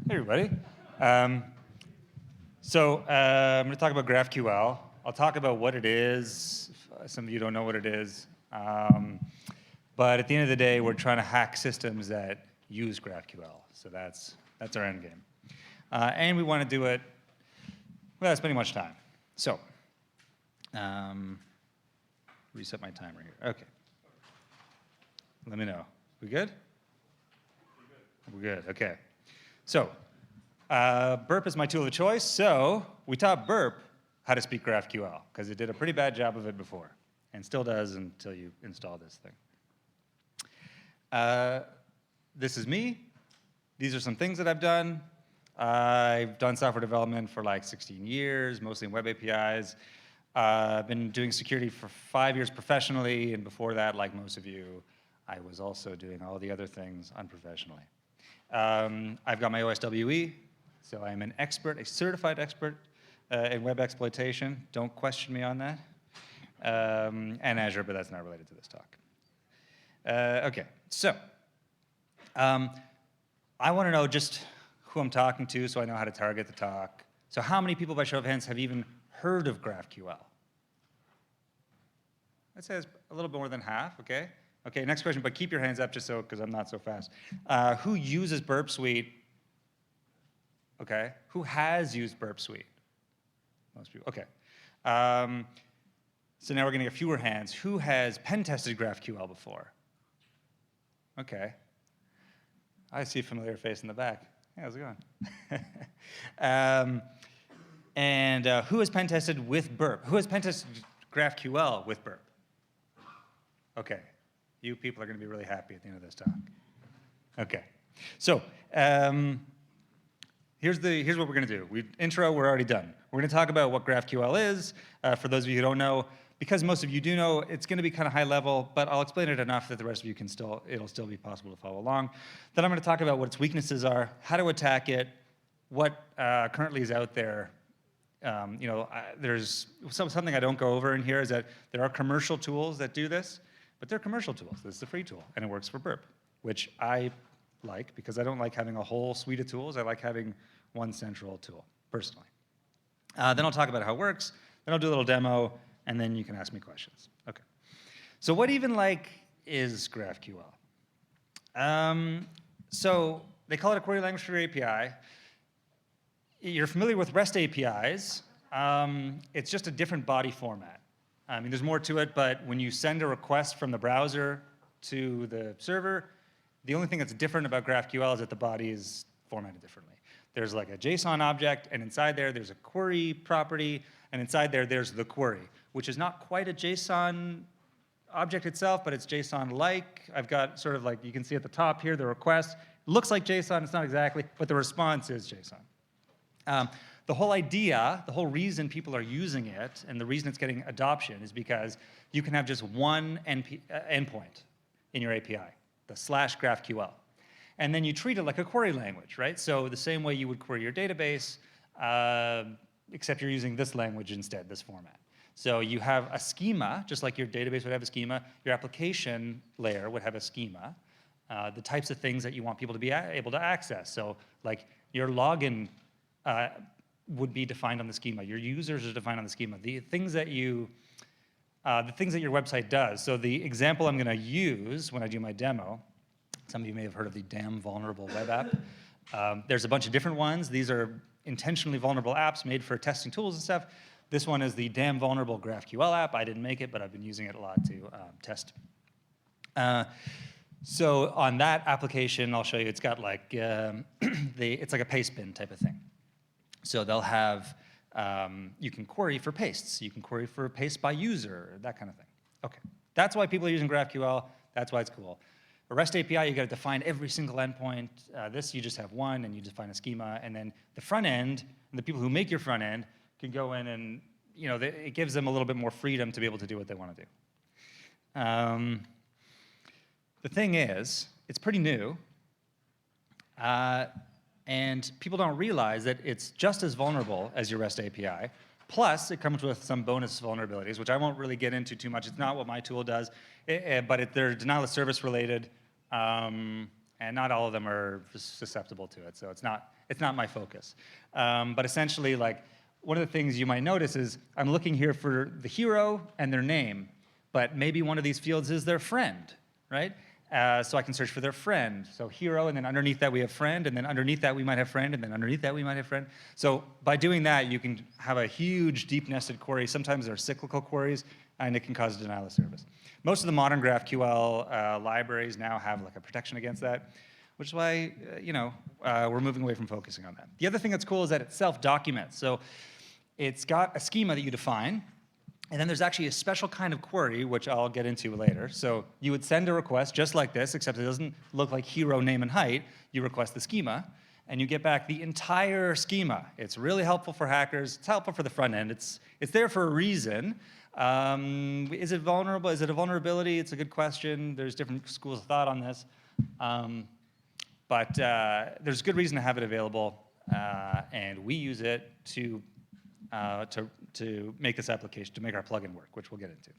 Hey, everybody. I'm going to talk about GraphQL. I'll talk about what it is. Some of you don't know what it is. But at the end of the day, we're trying to hack systems that use GraphQL. So that's our end game. And we want to do it without spending much time. So reset my timer here. OK. Let me know. We good? We're good. OK. So Burp is my tool of choice. So we taught Burp how to speak GraphQL, because it did a pretty bad job of it before, and still does until you install this thing. This is me. These are some things that I've done. I've done software development for like 16 years, mostly in web APIs. I've been doing security for 5 years professionally, and before that, like most of you, I was also doing all the other things unprofessionally. I've got my OSWE, so I'm an expert, a certified expert in web exploitation. Don't question me on that. And Azure, but that's not related to this talk. OK, so I want to know just who I'm talking to so I know how to target the talk. So how many people, by show of hands, have even heard of GraphQL? I'd say it's a little bit more than half, OK? OK, next question, but keep your hands up just so, because I'm not so fast. Who uses Burp Suite? OK, who has used Burp Suite? Most people, OK. So now we're getting a fewer hands. Who has pen tested GraphQL before? OK. I see a familiar face in the back. Hey, how's it going? And who has pen tested with Burp? Who has pen tested GraphQL with Burp? OK. You people are going to be really happy at the end of this talk. OK. So here's what we're going to do. Intro, we're already done. We're going to talk about what GraphQL is. For those of you who don't know, because most of you do know, it's going to be kind of high level, but I'll explain it enough that the rest of you can it'll still be possible to follow along. Then I'm going to talk about what its weaknesses are, how to attack it, what currently is out there. There's something I don't go over in here is that there are commercial tools that do this, but they're commercial tools. This is a free tool, and it works for Burp, which I like because I don't like having a whole suite of tools. I like having one central tool, personally. Then I'll talk about how it works. Then I'll do a little demo, and then you can ask me questions. OK. So what even is GraphQL? So they call it a query language for your API. You're familiar with REST APIs. It's just a different body format. I mean, there's more to it, but when you send a request from the browser to the server, the only thing that's different about GraphQL is that the body is formatted differently. There's like a JSON object, and inside there's a query property, and inside there's the query, which is not quite a JSON object itself, but it's JSON-like. I've got sort of like, you can see at the top here, the request. It looks like JSON, it's not exactly, but the response is JSON. The whole idea, the whole reason people are using it, and the reason it's getting adoption is because you can have just one endpoint in your API, the /GraphQL. And then you treat it like a query language, right? So the same way you would query your database, except you're using this language instead, this format. So you have a schema, just like your database would have a schema. Your application layer would have a schema, the types of things that you want people to be able to access. So like your login would be defined on the schema. Your users are defined on the schema. The things that your website does. So the example I'm going to use when I do my demo, some of you may have heard of the damn vulnerable web app. There's a bunch of different ones. These are intentionally vulnerable apps made for testing tools and stuff. This one is the damn vulnerable GraphQL app. I didn't make it, but I've been using it a lot to test. So on that application, I'll show you, it's got like, it's like a paste bin type of thing. So they'll have, you can query for pastes. You can query for paste by user, that kind of thing. OK, that's why people are using GraphQL. That's why it's cool. A REST API, you got to define every single endpoint. This, you just have one, and you define a schema. And then the front end, and the people who make your front end, can go in and, it gives them a little bit more freedom to be able to do what they want to do. The thing is, it's pretty new. And people don't realize that it's just as vulnerable as your REST API. Plus, it comes with some bonus vulnerabilities, which I won't really get into too much. It's not what my tool does, but they're denial of service related. and not all of them are susceptible to it, so it's not my focus. But essentially, like, one of the things you might notice is I'm looking here for the hero and their name, but maybe one of these fields is their friend, right? So I can search for their friend. So hero, and then underneath that we have friend, and then underneath that we might have friend, and then underneath that we might have friend. So by doing that, you can have a huge deep nested query. Sometimes they're cyclical queries, and it can cause denial of service. Most of the modern GraphQL libraries now have like a protection against that, which is why we're moving away from focusing on that. The other thing that's cool is that it self-documents. So it's got a schema that you define, and then there's actually a special kind of query, which I'll get into later. So you would send a request just like this, except it doesn't look like hero, name, and height. You request the schema, and you get back the entire schema. It's really helpful for hackers. It's helpful for the front end. It's there for a reason. Is it vulnerable? Is it a vulnerability? It's a good question. There's different schools of thought on this. But there's good reason to have it available, and we use it to make this application, to make our plugin work, which we'll get into.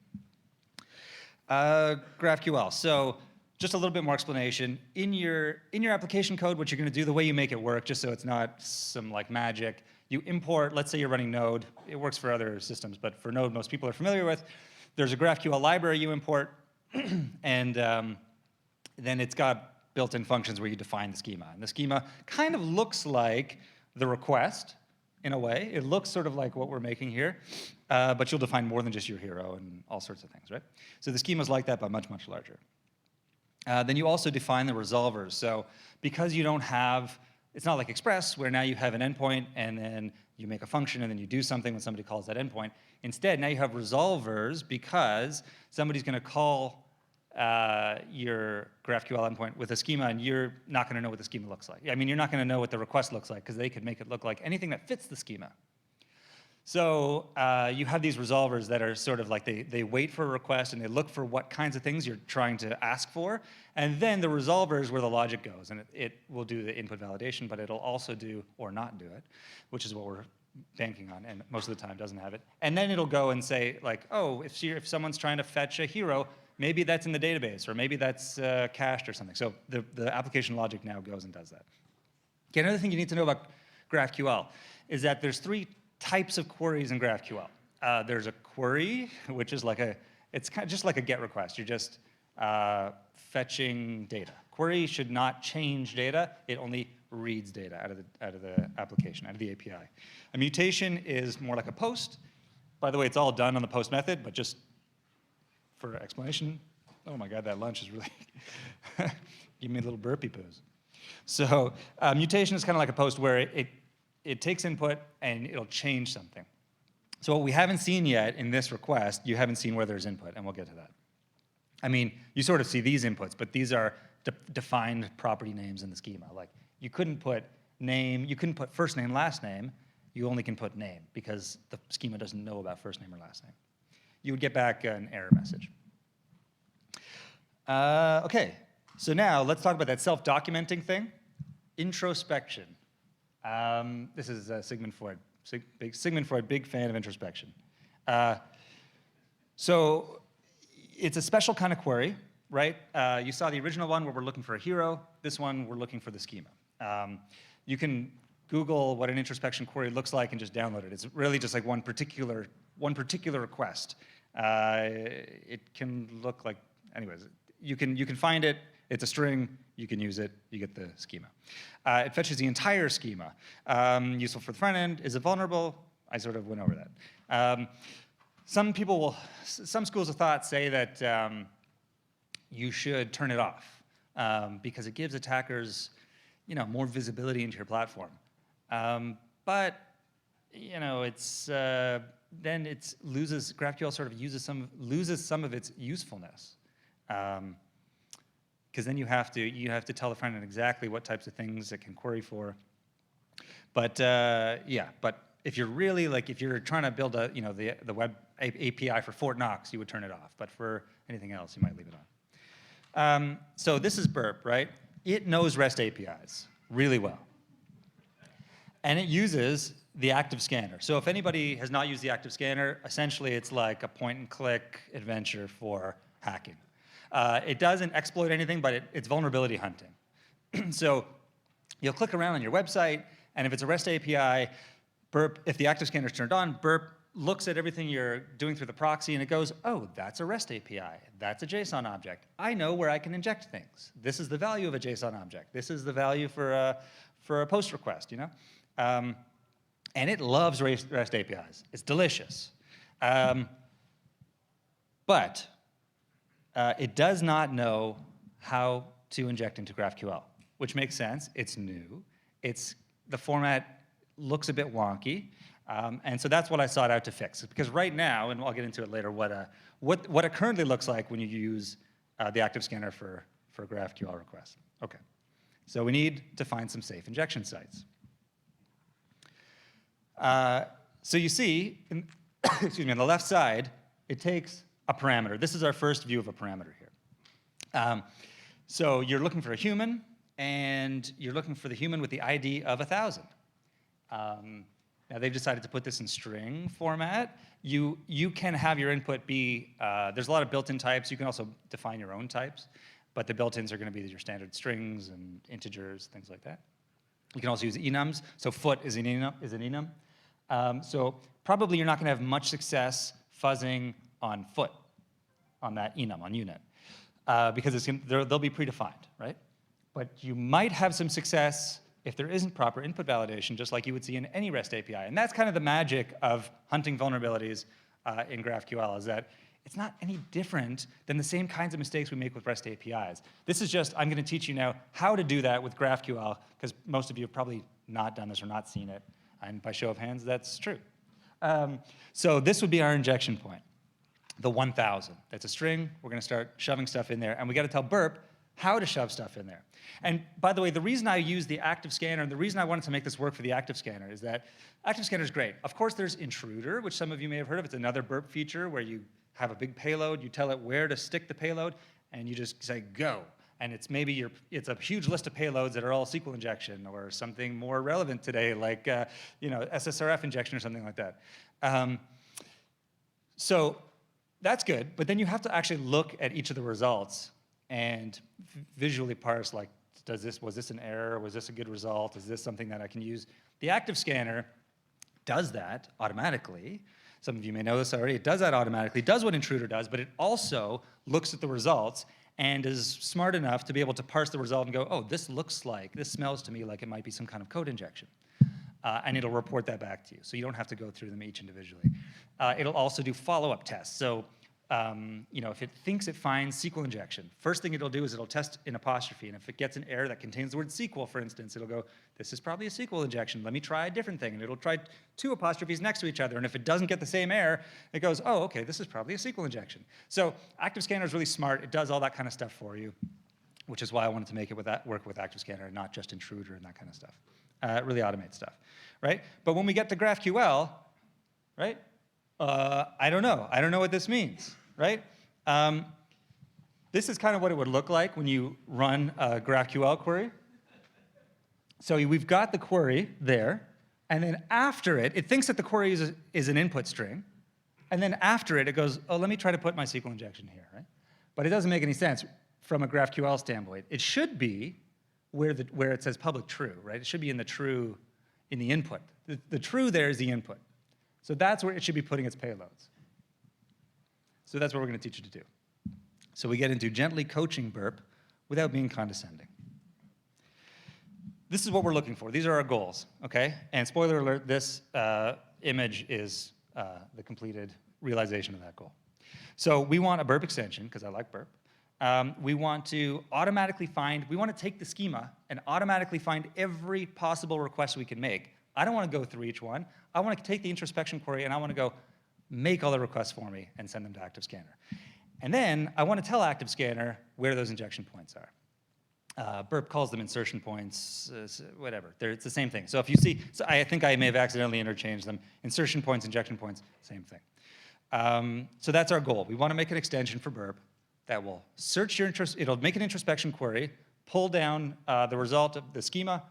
GraphQL. So just a little bit more explanation. In your application code, what you're going to do, the way you make it work, just so it's not some like magic, you import, let's say you're running Node. It works for other systems, but for Node, most people are familiar with. There's a GraphQL library you import, and then it's got built-in functions where you define the schema. And the schema kind of looks like the request, in a way. It looks sort of like what we're making here, but you'll define more than just your hero and all sorts of things, right? So the schema's like that, but much, much larger. Then you also define the resolvers. So because you don't have, it's not like Express, where now you have an endpoint, and then you make a function, and then you do something when somebody calls that endpoint. Instead, now you have resolvers because somebody's going to call your GraphQL endpoint with a schema, and you're not going to know what the schema looks like. I mean, you're not going to know what the request looks like, because they could make it look like anything that fits the schema. So you have these resolvers that are sort of like they wait for a request, and they look for what kinds of things you're trying to ask for, and then the resolver is where the logic goes, and it will do the input validation, but it'll also do or not do it, which is what we're banking on, and most of the time doesn't have it. And then it'll go and say, like, oh, if someone's trying to fetch a hero, maybe that's in the database, or maybe that's cached or something. So the application logic now goes and does that. Okay, another thing you need to know about GraphQL is that there's three types of queries in GraphQL. There's a query, which is like it's kind of just like a GET request. You're just fetching data. Query should not change data. It only reads data out of the application, out of the API. A mutation is more like a post. By the way, it's all done on the post method, but just for explanation, oh my God, that lunch is really give me a little burpee poos. So mutation is kind of like a post where it takes input and it'll change something. So what we haven't seen yet in this request, you haven't seen where there's input, and we'll get to that. I mean, you sort of see these inputs, but these are defined property names in the schema. Like, you couldn't put name, you couldn't put first name, last name. You only can put name, because the schema doesn't know about first name or last name. You would get back an error message. Okay, so now let's talk about that self-documenting thing. Introspection. This is Sigmund Freud. Sigmund Freud, big fan of introspection. So it's a special kind of query, right? You saw the original one where we're looking for a hero. This one, we're looking for the schema. You can Google what an introspection query looks like and just download it. It's really just like one particular request. It can look like, anyways, you can find it. It's a string. You can use it. You get the schema. It fetches the entire schema. Useful for the front end. Is it vulnerable? I sort of went over that. Some schools of thought say that you should turn it off because it gives attackers, more visibility into your platform. But it's then it loses, GraphQL sort of loses some of its usefulness. Because then you have to tell the front end exactly what types of things it can query for. But but if you're really if you're trying to build the web API for Fort Knox, you would turn it off. But for anything else, you might leave it on. So this is Burp, right? It knows REST APIs really well, and it uses the active scanner. So if anybody has not used the active scanner, essentially it's like a point-and-click adventure for hacking. It doesn't exploit anything, but it's vulnerability hunting. So you'll click around on your website, and if it's a REST API, Burp, if the active scanner is turned on, Burp looks at everything you're doing through the proxy, and it goes, oh, that's a REST API. That's a JSON object. I know where I can inject things. This is the value of a JSON object. This is the value for a post request, you know? And it loves REST APIs. It's delicious. But it does not know how to inject into GraphQL, which makes sense. It's new. The format looks a bit wonky. And so that's what I sought out to fix. Because right now, and I'll get into it later, what it currently looks like when you use the active scanner for GraphQL requests. Okay. So we need to find some safe injection sites. So you see, excuse me, on the left side, it takes a parameter. This is our first view of a parameter here. So you're looking for a human, and you're looking for the human with the ID of 1,000. Now they've decided to put this in string format. You can have your input be, there's a lot of built-in types. You can also define your own types, but the built-ins are going to be your standard strings and integers, things like that. You can also use enums. So foot is an enum. So probably you're not going to have much success fuzzing on foot, on that enum, on unit, because they'll be predefined, right? But you might have some success if there isn't proper input validation, just like you would see in any REST API. And that's kind of the magic of hunting vulnerabilities in GraphQL, is that it's not any different than the same kinds of mistakes we make with REST APIs. This is just, I'm going to teach you now how to do that with GraphQL, because most of you have probably not done this or not seen it. And by show of hands, that's true. So this would be our injection point, the 1,000. That's a string. We're going to start shoving stuff in there. And we got to tell Burp how to shove stuff in there. And by the way, the reason I use the active scanner, and the reason I wanted to make this work for the active scanner, is that active scanner is great. Of course, there's intruder, which some of you may have heard of. It's another Burp feature where you have a big payload, you tell it where to stick the payload, and you just say go. And it's maybe it's a huge list of payloads that are all SQL injection or something more relevant today, like SSRF injection or something like that. So that's good, but then you have to actually look at each of the results and visually parse, like, was this an error? Was this a good result? Is this something that I can use? The active scanner does that automatically. Some of you may know this already. It does that automatically. It does what intruder does, but it also looks at the results and is smart enough to be able to parse the result and go, oh, this smells to me like it might be some kind of code injection. And it'll report that back to you. So you don't have to go through them each individually. It'll also do follow-up tests. So if it thinks it finds SQL injection, first thing it'll do is it'll test in apostrophe, and if it gets an error that contains the word SQL, for instance, it'll go, this is probably a SQL injection, let me try a different thing, and it'll try 2 apostrophes next to each other, and if it doesn't get the same error, it goes, oh, okay, this is probably a SQL injection. So Active Scanner is really smart. It does all that kind of stuff for you, which is why I wanted to make it work with Active Scanner and not just intruder and that kind of stuff. It really automates stuff, right? But when we get to GraphQL, right, I don't know. I don't know what this means. Right? This is kind of what it would look like when you run a GraphQL query. So we've got the query there, and then after it, it thinks that the query is an input string, and then after it, it goes, oh, let me try to put my SQL injection here, right? But it doesn't make any sense from a GraphQL standpoint. It should be where it says public true, right? It should be in the input. The true there is the input. So that's where it should be putting its payloads. So that's what we're going to teach you to do. So we get into gently coaching Burp without being condescending. This is what we're looking for. These are our goals, okay? And spoiler alert, this image is the completed realization of that goal. So we want a Burp extension, because I like Burp. We want to take the schema and automatically find every possible request we can make. I don't want to go through each one. I want to take the introspection query, and I want to go, make all the requests for me and send them to Active Scanner. And then I want to tell Active Scanner where those injection points are. Burp calls them insertion points, whatever. It's the same thing. So if you see, I think I may have accidentally interchanged them. Insertion points, injection points, same thing. So that's our goal. We want to make an extension for Burp that will search it'll make an introspection query, pull down the result of the schema,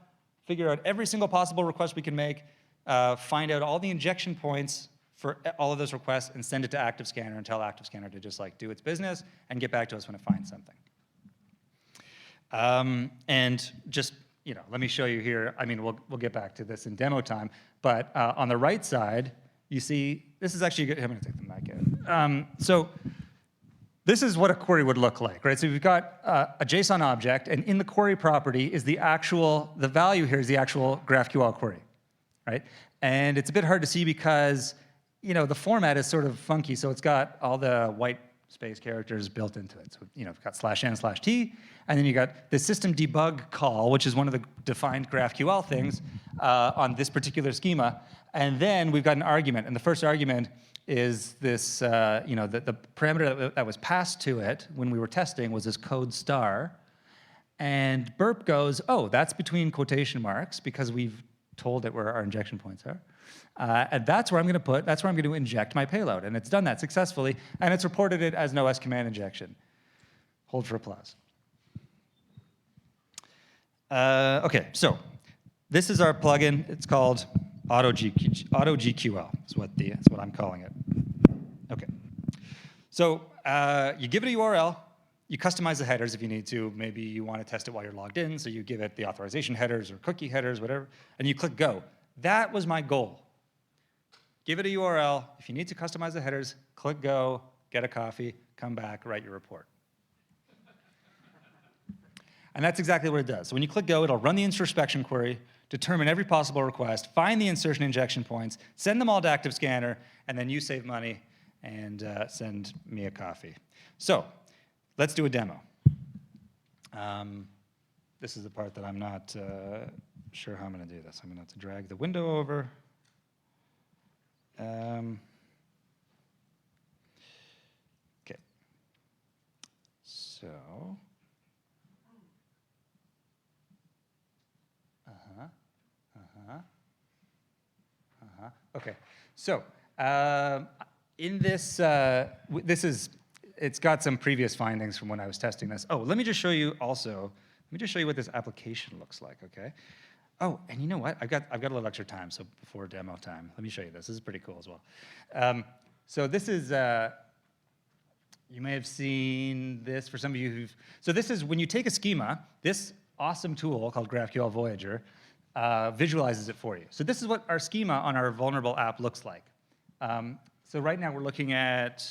figure out every single possible request we can make, find out all the injection points for all of those requests, and send it to Active Scanner and tell Active Scanner to just like do its business and get back to us when it finds something. And just, let me show you here. I mean, we'll get back to this in demo time. But on the right side, you see, this is actually good. I'm going to take the mic out. So this is what a query would look like, right? So we've got a JSON object, and in the query property is the value here is the actual GraphQL query, right? And it's a bit hard to see because, the format is sort of funky. So it's got all the white space characters built into it. So, you've got /n/t, and then you got the system debug call, which is one of the defined GraphQL things on this particular schema. And then we've got an argument, and the first argument is this, the parameter that was passed to it when we were testing was this code star. And Burp goes, oh, that's between quotation marks because we've told it where our injection points are. And that's where I'm going to inject my payload. And it's done that successfully, and it's reported it as an OS command injection. Hold for applause. Okay, so this is our plugin. It's called AutoGQL. That's what I'm calling it. Okay. So you give it a URL. You customize the headers if you need to. Maybe you want to test it while you're logged in, so you give it the authorization headers or cookie headers, whatever, and you click go. That was my goal. Give it a URL. If you need to customize the headers, click go, get a coffee, come back, write your report. And that's exactly what it does. So when you click go, it'll run the introspection query, determine every possible request, find the insertion injection points, send them all to Active Scanner, and then you save money and send me a coffee. So let's do a demo. This is the part that I'm not sure how I'm going to do this. I'm going to have to drag the window over. Okay. So. Okay. So in this, it's got some previous findings from when I was testing this. Oh, let me just show you also. Let me just show you what this application looks like. Okay. Oh, and you know what? I've got a little extra time, so before demo time, let me show you this. This is pretty cool as well. So this is. You may have seen this for some of you who've. So this is when you take a schema. This awesome tool called GraphQL Voyager visualizes it for you. So this is what our schema on our vulnerable app looks like. So right now we're looking at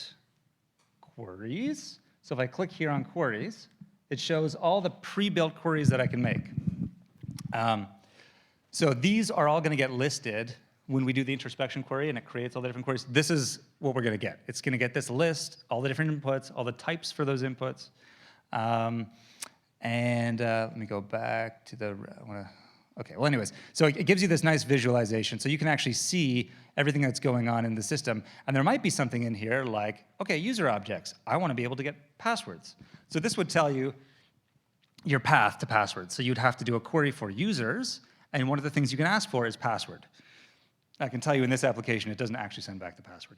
queries. So if I click here on queries, it shows all the pre-built queries that I can make. So these are all going to get listed when we do the introspection query, and it creates all the different queries. This is what we're going to get. It's going to get this list, all the different inputs, all the types for those inputs. Let me go back to the, okay, well anyways, so it gives you this nice visualization, so you can actually see everything that's going on in the system. And there might be something in here like, okay, user objects. I want to be able to get passwords. So this would tell you your path to passwords. So you'd have to do a query for users, and one of the things you can ask for is password. I can tell you in this application, it doesn't actually send back the password.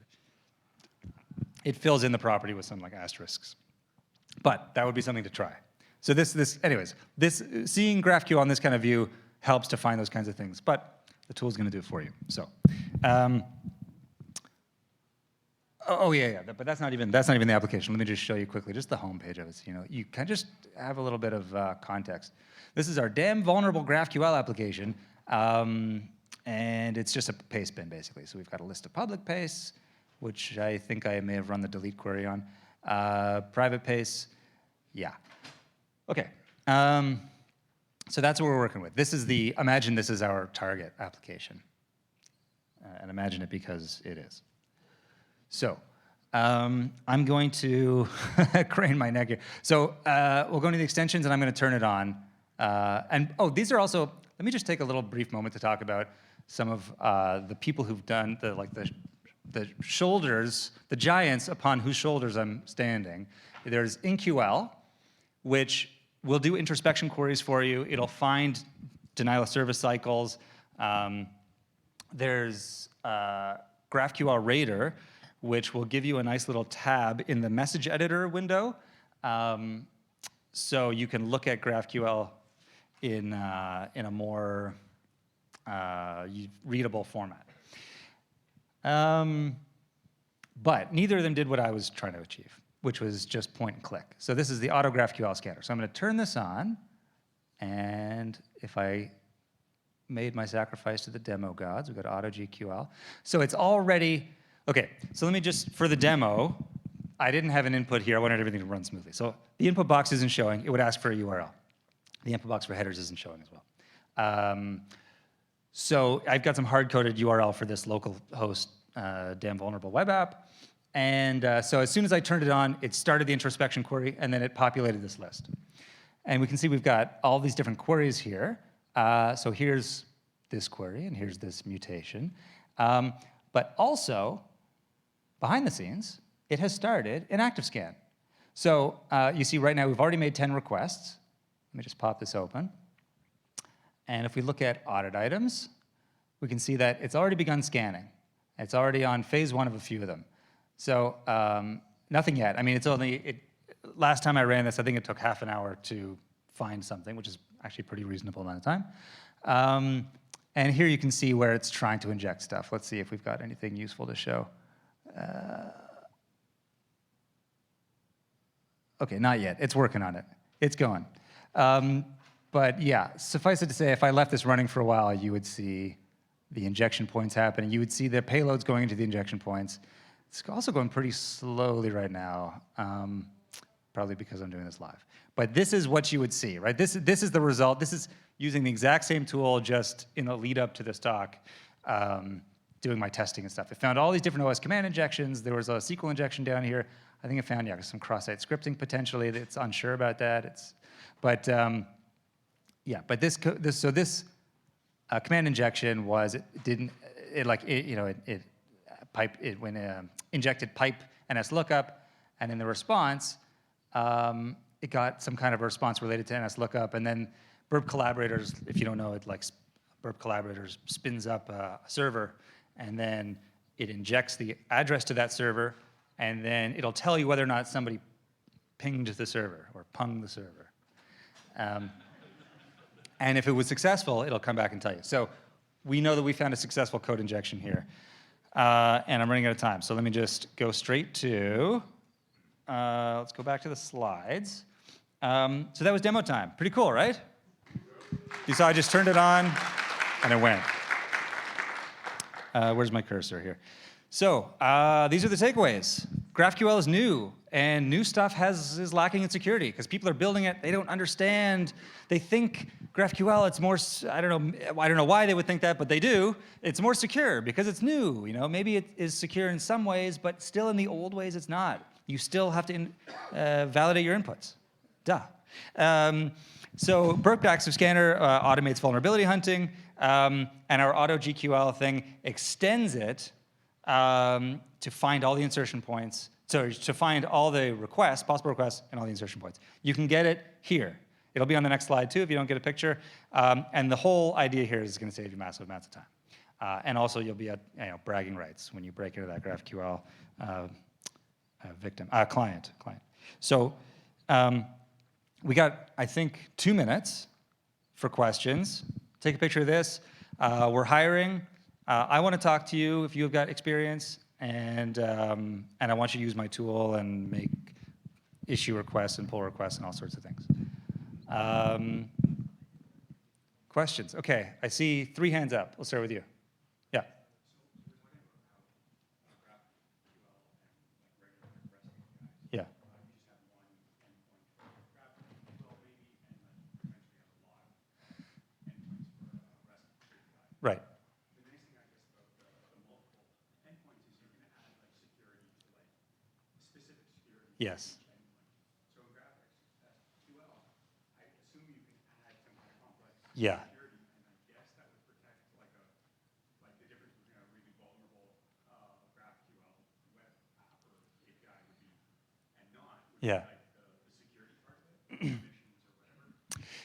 It fills in the property with some like asterisks. But that would be something to try. So anyways, seeing GraphQL on this kind of view helps to find those kinds of things. But the tool's going to do it for you. So, but that's not even the application. Let me just show you quickly, just the home page of it. You can just have a little bit of context. This is our damn vulnerable GraphQL application, and it's just a paste bin basically. So we've got a list of public pastes, which I think I may have run the delete query on. Private pastes, yeah. Okay. So that's what we're working with. Imagine this is our target application. And imagine it because it is. So I'm going to crane my neck here. So we'll go into the extensions, and I'm going to turn it on. These are also, let me just take a little brief moment to talk about some of the people who've done the shoulders, the giants upon whose shoulders I'm standing. There's InQL, which will do introspection queries for you. It'll find denial of service cycles. There's GraphQL Raider, which will give you a nice little tab in the message editor window. So you can look at GraphQL in a more readable format. But neither of them did what I was trying to achieve, which was just point and click. So this is the AutoGQL scanner. So I'm going to turn this on. And if I made my sacrifice to the demo gods, we've got AutoGQL. So it's already, okay, so let me just, for the demo, I didn't have an input here. I wanted everything to run smoothly. So the input box isn't showing. It would ask for a URL. The input box for headers isn't showing as well. So I've got some hard-coded URL for this local host damn vulnerable web app. And so as soon as I turned it on, it started the introspection query, and then it populated this list. And we can see we've got all these different queries here. So here's this query, and here's this mutation. But also, behind the scenes, it has started an active scan. So you see right now we've already made 10 requests. Let me just pop this open. And if we look at audit items, we can see that it's already begun scanning. It's already on phase 1 of a few of them. So nothing yet. I mean, it's only, last time I ran this, I think it took half an hour to find something, which is actually a pretty reasonable amount of time. And here you can see where it's trying to inject stuff. Let's see if we've got anything useful to show. Okay, not yet. It's working on it. It's going. But yeah, suffice it to say, if I left this running for a while, you would see the injection points happening. You would see the payloads going into the injection points. It's also going pretty slowly right now, probably because I'm doing this live. But this is what you would see, right? This is the result. This is using the exact same tool, just in the lead up to this talk, doing my testing and stuff. It found all these different OS command injections. There was a SQL injection down here. I think it found, yeah, some cross-site scripting potentially. It's unsure about that. But this command injection was, injected pipe NSLOOKUP, and in the response, it got some kind of a response related to NSLOOKUP, and then Burp Collaborators, if you don't know it, like Burp Collaborators spins up a server, and then it injects the address to that server, and then it'll tell you whether or not somebody pinged the server or punged the server. And if it was successful, it'll come back and tell you. So we know that we found a successful code injection here. And I'm running out of time, so let me just go straight to, let's go back to the slides. So that was demo time. Pretty cool, right? You saw I just turned it on, and it went. Where's my cursor here? So these are the takeaways. GraphQL is new, and new stuff is lacking in security, because people are building it, they don't understand, they think GraphQL, it's more, I don't know why they would think that, but they do. It's more secure because it's new. You know, maybe it is secure in some ways, but still in the old ways it's not. You still have to validate your inputs. Duh. So Burp Active Scanner automates vulnerability hunting, and our AutoGQL thing extends it to find all the insertion points, to find all the requests, possible requests, and all the insertion points. You can get it here. It'll be on the next slide too if you don't get a picture. And the whole idea here is going to save you massive amounts of time. And also you'll be at bragging rights when you break into that GraphQL client. So we got, I think, 2 minutes for questions. Take a picture of this. We're hiring. I want to talk to you if you've got experience, and I want you to use my tool and make issue requests and pull requests and all sorts of things. Questions? Okay, I see 3 hands up. We'll start with you. Yeah. Yeah. Right. Yes. Yeah. Yeah.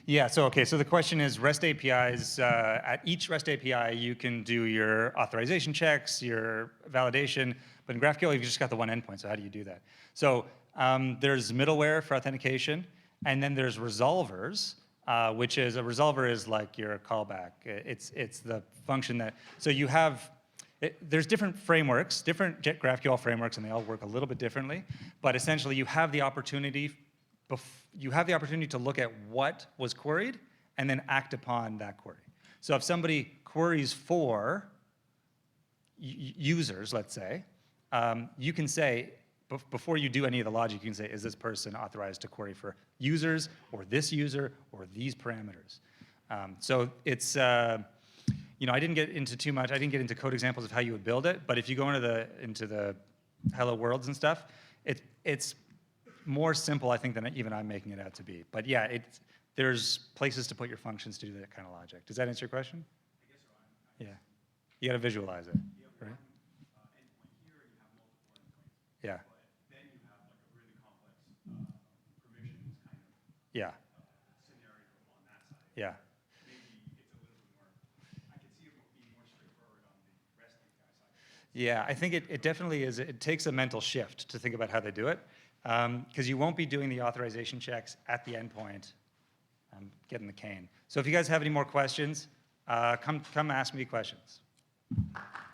Yeah, so okay, so the question is REST APIs, at each REST API you can do your authorization checks, your validation, but in GraphQL you've just got the one endpoint, so how do you do that? So there's middleware for authentication, and then there's resolvers, which is, a resolver is like your callback. It's the function that, so you have, there's different frameworks, different GraphQL frameworks, and they all work a little bit differently, but essentially you have the opportunity to look at what was queried and then act upon that query. So if somebody queries for users, let's say, you can say, before you do any of the logic, you can say, is this person authorized to query for users, or this user, or these parameters? So it's, you know, I didn't get into too much. I didn't get into code examples of how you would build it, but if you go into the hello worlds and stuff, it's more simple, I think, than even I'm making it out to be. But yeah, there's places to put your functions to do that kind of logic. Does that answer your question? I guess so. Yeah. You got to visualize it, right? Endpoint here, you have multiple endpoints. Yeah. But then you have like a really complex provisions kind of Yeah. scenario on that side. Yeah. Maybe it's a little bit more, I could see it being more straightforward on the REST API side. Yeah, I think it definitely is. It takes a mental shift to think about how they do it, because you won't be doing the authorization checks at the endpoint, getting the cane. So if you guys have any more questions, come ask me questions.